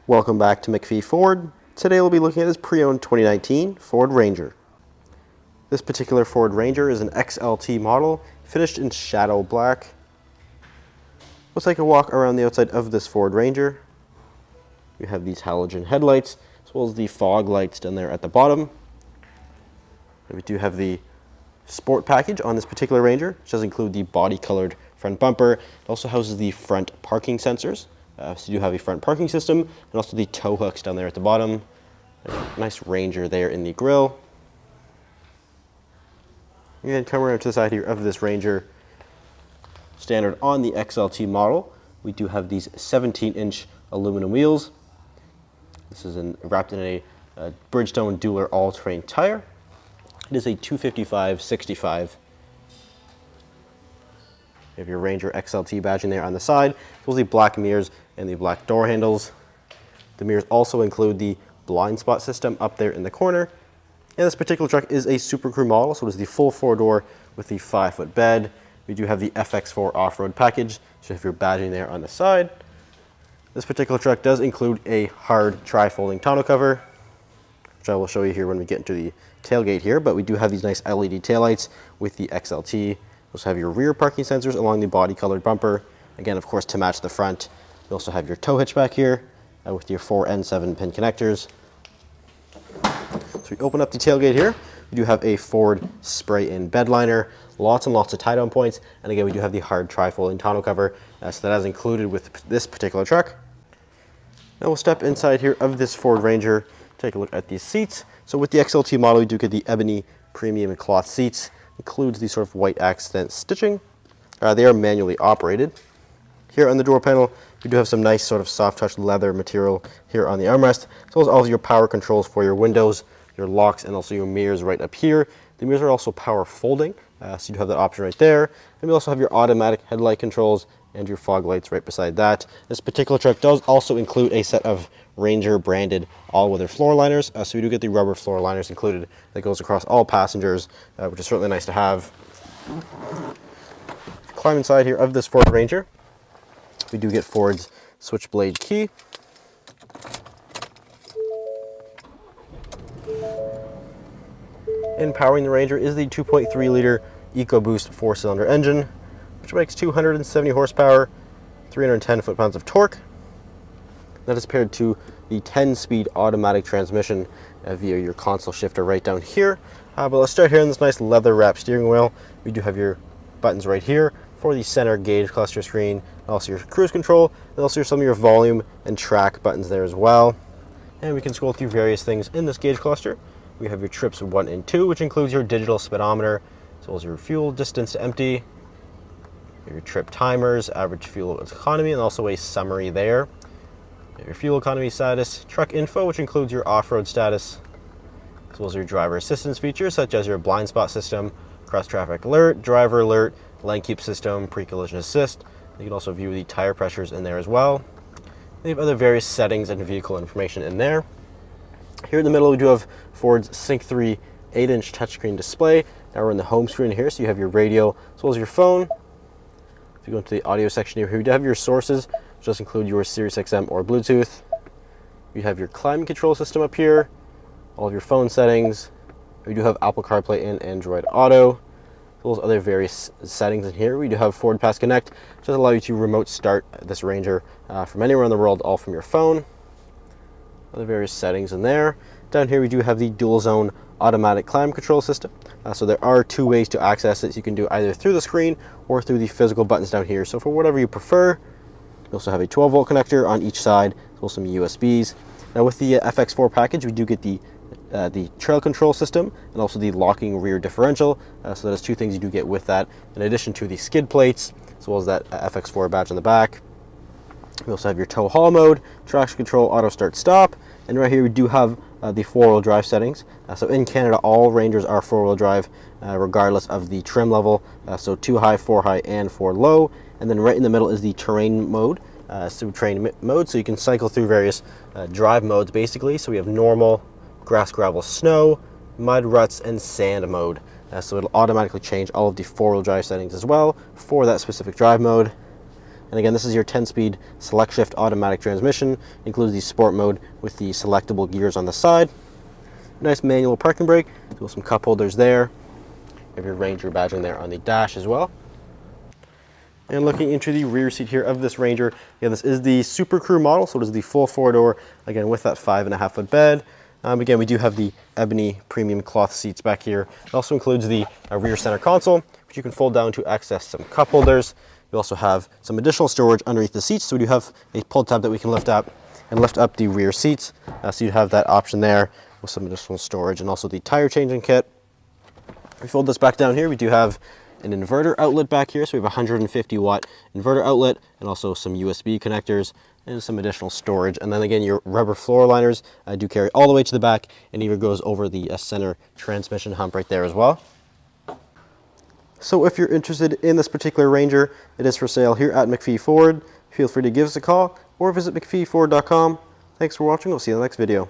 Welcome back to MacPhee Ford. Today we'll be looking at this pre-owned 2019 Ford Ranger. This particular Ford Ranger is an XLT model, finished in shadow black. Let's take a walk around the outside of this Ford Ranger. We have these halogen headlights, as well as the fog lights down there at the bottom. We do have the Sport package on this particular Ranger, which does include the body-colored front bumper. It also houses the front parking sensors. So you do have a front parking system, and also the tow hooks down there at the bottom. Nice Ranger there in the grille. And then come around to the side here of this Ranger. Standard on the XLT model, we do have these 17-inch aluminum wheels. This is wrapped in a Bridgestone Dueler all-terrain tire. It is a 255/65. You have your Ranger XLT badging there on the side, as well as the black mirrors and the black door handles. The mirrors also include the blind spot system up there in the corner. And this particular truck is a Super Crew model, so it is the full four-door with the 5-foot bed. We do have the FX4 off-road package, so if you're badging there on the side. This particular truck does include a hard tri-folding tonneau cover, which I will show you here when we get into the tailgate here, but we do have these nice LED taillights with the XLT. You also have your rear parking sensors along the body-colored bumper. Again, of course, to match the front. You also have your tow hitch back here with your 4 and 7-pin connectors. So we open up the tailgate here. We do have a Ford spray-in bed liner, lots and lots of tie-down points, and again, we do have the hard tri-folding tonneau cover, so that is included with this particular truck. Now we'll step inside here of this Ford Ranger, take a look at these seats. So with the XLT model, we do get the ebony premium and cloth seats. Includes the sort of white accent stitching. They are manually operated. Here on the door panel, we do have some nice sort of soft touch leather material here on the armrest, as well as all of your power controls for your windows, your locks, and also your mirrors right up here. The mirrors are also power folding, so you have that option right there. And we also have your automatic headlight controls and your fog lights right beside that. This particular truck does also include a set of Ranger branded all-weather floor liners, so we do get the rubber floor liners included that goes across all passengers, which is certainly nice to have. Climb inside here of this Ford Ranger. We do get Ford's switchblade key. And powering the Ranger is the 2.3-liter EcoBoost 4-cylinder engine, which makes 270 horsepower, 310 foot-pounds of torque. That is paired to the 10-speed automatic transmission via your console shifter right down here. But let's start here on this nice leather-wrapped steering wheel. We do have your buttons right here for the center gauge cluster screen, also your cruise control, and also some of your volume and track buttons there as well. And we can scroll through various things in this gauge cluster. We have your trips 1 and 2, which includes your digital speedometer, as well as your fuel distance to empty, your trip timers, average fuel economy, and also a summary there. Your fuel economy status, truck info, which includes your off-road status, as well as your driver assistance features, such as your blind spot system, cross-traffic alert, driver alert, lane keep system, pre-collision assist. You can also view the tire pressures in there as well. We have other various settings and vehicle information in there. Here in the middle, we do have Ford's Sync 3 8-inch touchscreen display. Now we're in the home screen here, so you have your radio as well as your phone. If you go into the audio section here, we do have your sources, which does include your Sirius XM or Bluetooth. You have your climate control system up here, all of your phone settings. We do have Apple CarPlay and Android Auto, as well as other various settings in here. We do have Ford Pass Connect, which does allow you to remote start this Ranger from anywhere in the world, all from your phone. Other various settings in there. Down here we do have the dual zone automatic climate control system. So there are 2 ways to access it. So you can do either through the screen or through the physical buttons down here. So for whatever you prefer. We also have a 12-volt connector on each side, as well as some USBs. Now with the FX4 package, we do get the trail control system and also the locking rear differential. So there's 2 things you do get with that, in addition to the skid plates, as well as that FX4 badge on the back. We also have your tow haul mode, traction control, auto start stop, and right here we do have the 4-wheel drive settings. So in Canada, all Rangers are 4-wheel drive, regardless of the trim level. So 2 high, 4 high, and 4 low. And then right in the middle is the terrain mode, so you can cycle through various drive modes basically. So we have normal, grass, gravel, snow, mud, ruts, and sand mode. So it'll automatically change all of the 4-wheel drive settings as well for that specific drive mode. And again, this is your 10-speed select shift automatic transmission. Includes the sport mode with the selectable gears on the side. Nice manual parking brake. So some cup holders there. You have your Ranger badging there on the dash as well. And looking into the rear seat here of this Ranger, again, this is the Super Crew model, so it is the full 4-door, again, with that 5.5-foot bed. Again, we do have the ebony premium cloth seats back here. It also includes the rear center console, which you can fold down to access some cup holders. You also have some additional storage underneath the seats, so we do have a pull tab that we can lift up and lift up the rear seats. So you have that option there with some additional storage, and also the tire changing kit. If we fold this back down here, we do have an inverter outlet back here, so we have a 150-watt inverter outlet and also some USB connectors and some additional storage. And then again, your rubber floor liners do carry all the way to the back and even goes over the center transmission hump right there as well. So if you're interested in this particular Ranger, it is for sale here at MacPhee Ford. Feel free to give us a call or visit MacPheeFord.com. Thanks for watching. We'll see you in the next video.